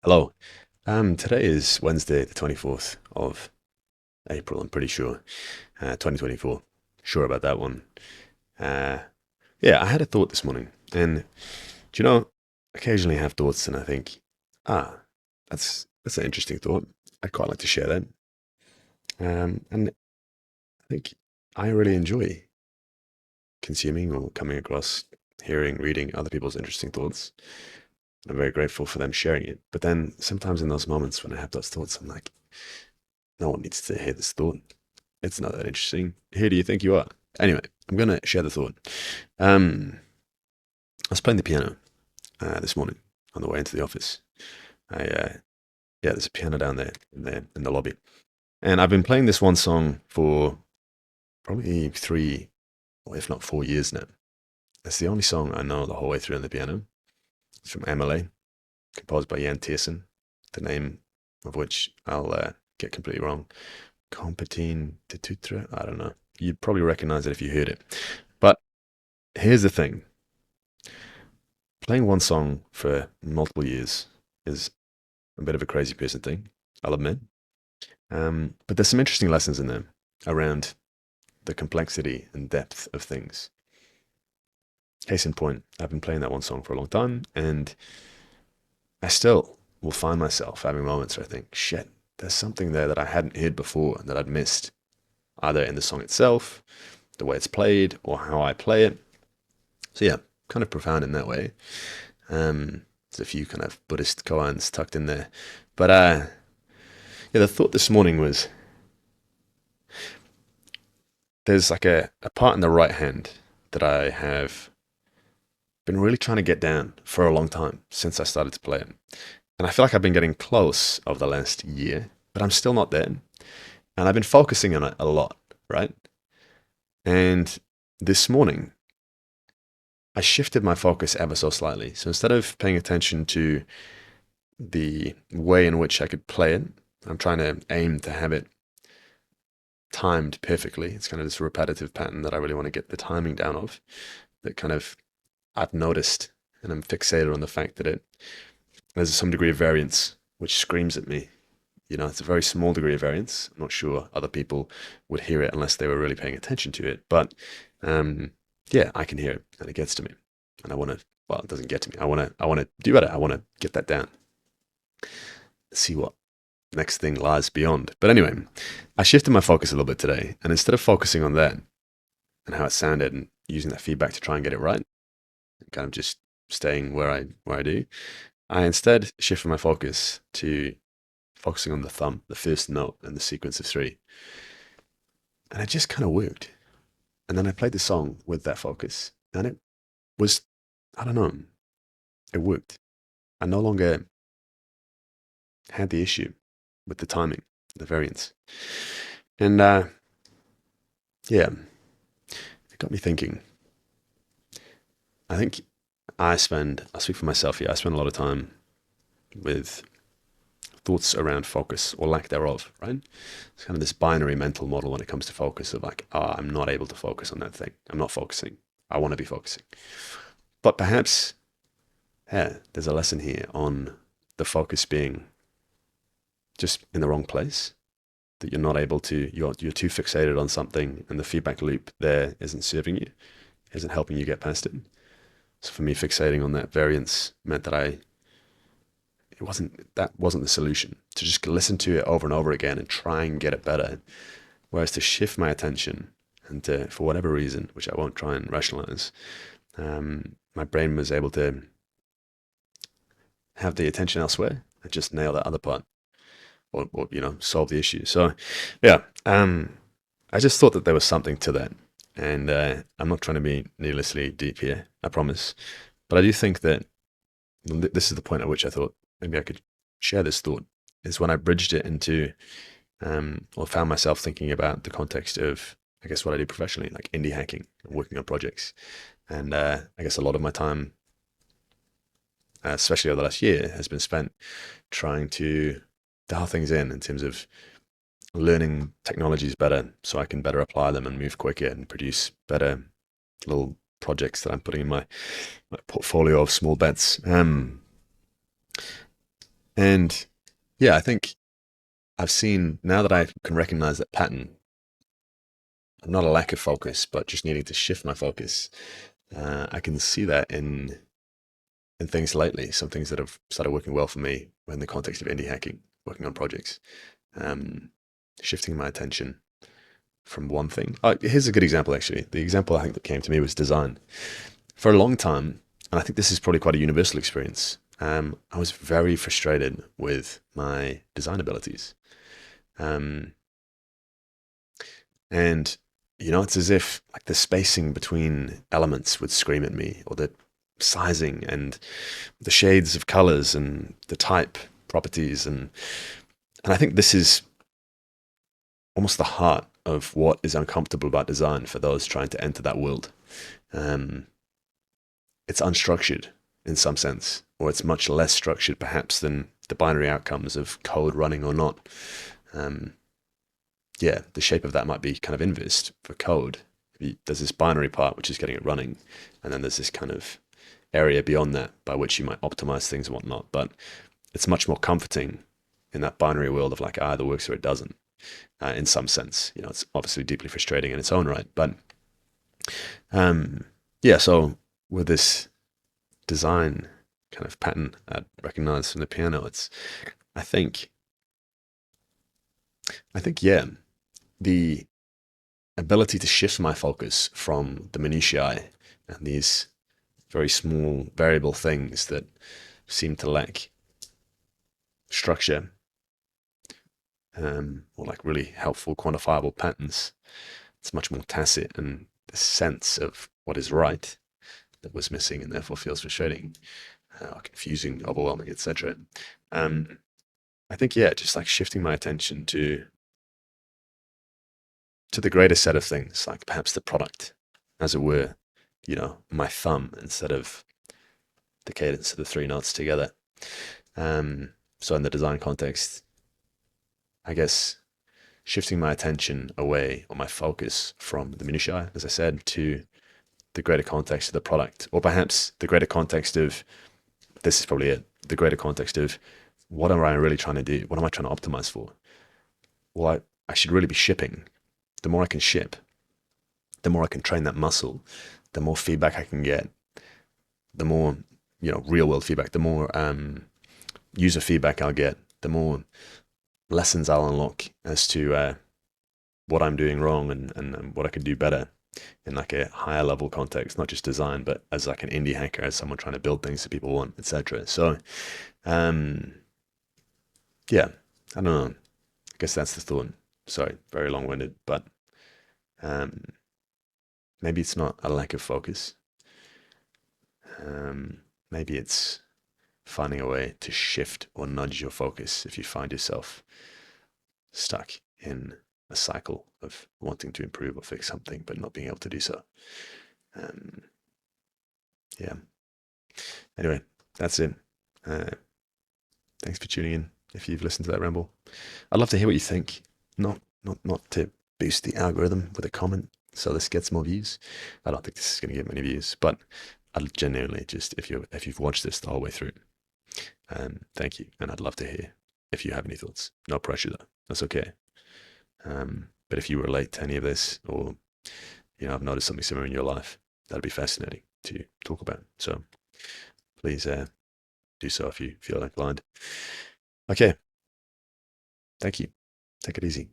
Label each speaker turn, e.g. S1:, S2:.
S1: Hello. Today is Wednesday, the 24th of April, I'm pretty sure. 2024. Sure about that one. Uh, yeah, I had a thought this morning. And do you know, occasionally I have thoughts and I think, ah, that's an interesting thought. I'd quite like to share that. And I think I really enjoy consuming or coming across, hearing, reading other people's interesting thoughts. I'm very grateful for them sharing it. But then sometimes in those moments when I have those thoughts, I'm like, no one needs to hear this thought. It's not that interesting. Who do you think you are? Anyway, I'm going to share the thought. Um, I was playing the piano this morning on the way into the office. Yeah, there's a piano down there in the lobby, and I've been playing this one song for probably 3, or if not 4 years now. It's the only song I know the whole way through on the piano. It's from MLA, composed by Jan Tiersen, the name of which I'll get completely wrong. Compatine de Tutre? I don't know. You'd probably recognize it if you heard it. But here's the thing, playing one song for multiple years is a bit of a crazy person thing, I'll admit. But there's some interesting lessons in there around the complexity and depth of things. Case in point, I've been playing that one song for a long time, and I still will find myself having moments where I think, shit, there's something there that I hadn't heard before that I'd missed, either in the song itself, the way it's played, or how I play it. So yeah, kind of profound in that way. There's a few kind of Buddhist koans tucked in there. But yeah, the thought this morning was there's like a part in the right hand that I have been really trying to get down for a long time since I started to play it. And I feel like I've been getting close over the last year, but I'm still not there. And I've been focusing on it a lot, right? And this morning, I shifted my focus ever so slightly. So instead of paying attention to the way in which I could play it, I'm trying to aim to have it timed perfectly. It's kind of this repetitive pattern that I really want to get the timing down of. That kind of I've noticed, and I'm fixated on the fact that there's some degree of variance which screams at me. You know, it's a very small degree of variance. I'm not sure other people would hear it unless they were really paying attention to it. But yeah, I can hear it, and it gets to me, and I want to. Well, it doesn't get to me. I want to do better. I want to get that down. See what next thing lies beyond. But anyway, I shifted my focus a little bit today, and instead of focusing on that and how it sounded and using that feedback to try and get it right, and kind of just staying where I do, I instead shifted my focus to focusing on the thumb, the first note, and the sequence of three, and it just kind of worked. And then I played the song with that focus, and it was, I don't know, it worked. I no longer had the issue with the timing, the variance, and yeah, it got me thinking. I think I'll speak for myself here. I spend a lot of time with thoughts around focus or lack thereof, right? It's kind of this binary mental model when it comes to focus of like, oh, I'm not able to focus on that thing. I'm not focusing. I want to be focusing. But perhaps, yeah, there's a lesson here on the focus being just in the wrong place, that you're not able to, you're too fixated on something and the feedback loop there isn't serving you, isn't helping you get past it. So for me, fixating on that variance meant that that wasn't the solution. To just listen to it over and over again and try and get it better. Whereas to shift my attention and to, for whatever reason, which I won't try and rationalize, my brain was able to have the attention elsewhere and just nail that other part, or solve the issue. So yeah, I just thought that there was something to that. And I'm not trying to be needlessly deep here, I promise. But I do think that this is the point at which I thought maybe I could share this thought, is when I bridged it into, or found myself thinking about the context of, I guess, what I do professionally, like indie hacking, working on projects. And I guess a lot of my time, especially over the last year, has been spent trying to dial things in terms of learning technologies better so I can better apply them and move quicker and produce better little projects that I'm putting in my portfolio of small bets. And yeah, I think I've seen now that I can recognize that pattern, not a lack of focus, but just needing to shift my focus. I can see that in things lately, some things that have started working well for me in the context of indie hacking, working on projects, um, shifting my attention from one thing. Here's a good example, actually. The example I think that came to me was design. For a long time, and I think this is probably quite a universal experience, I was very frustrated with my design abilities. Um, and it's as if like the spacing between elements would scream at me, or the sizing and the shades of colors and the type properties, and I think this is almost the heart of what is uncomfortable about design for those trying to enter that world. Um, it's unstructured in some sense, or it's much less structured perhaps than the binary outcomes of code running or not. Um, yeah, the shape of that might be kind of inversed for code. There's this binary part which is getting it running, and then there's this kind of area beyond that by which you might optimize things and whatnot. But it's much more comforting in that binary world of like either works or it doesn't. In some sense, it's obviously deeply frustrating in its own right. But yeah, so with this design kind of pattern I recognize from the piano, I think, yeah, the ability to shift my focus from the minutiae and these very small variable things that seem to lack structure, or like really helpful quantifiable patterns. It's much more tacit, and the sense of what is right that was missing and therefore feels frustrating, confusing, overwhelming, etc. I think, yeah, just like shifting my attention to the greater set of things, like perhaps the product, as it were, my thumb instead of the cadence of the three notes together. So in the design context, I guess shifting my attention away, or my focus from the minutiae, as I said, to the greater context of the product, or perhaps the greater context of, this is probably it, the greater context of what am I really trying to do? What am I trying to optimize for? Well, I should really be shipping. The more I can ship, the more I can train that muscle, the more feedback I can get, the more, real world feedback, the more user feedback I'll get, the more lessons I'll unlock as to what I'm doing wrong, and what I could do better in like a higher level context, not just design, but as like an indie hacker, as someone trying to build things that people want, etc. So, um, yeah, I don't know. I guess that's the thought. Sorry, very long winded, but um, maybe it's not a lack of focus. Maybe it's finding a way to shift or nudge your focus if you find yourself stuck in a cycle of wanting to improve or fix something, but not being able to do so. Um, yeah. Anyway, that's it. Uh, Thanks for tuning in. If you've listened to that ramble, I'd love to hear what you think. Not to boost the algorithm with a comment so this gets more views. I don't think this is going to get many views, but I'd genuinely just, if you've watched this the whole way through, thank you, and I'd love to hear if you have any thoughts. No pressure though. That's okay. But if you relate to any of this, or I've noticed something similar in your life, that'd be fascinating to talk about. So please do so if you feel inclined. Okay. Thank you. Take it easy.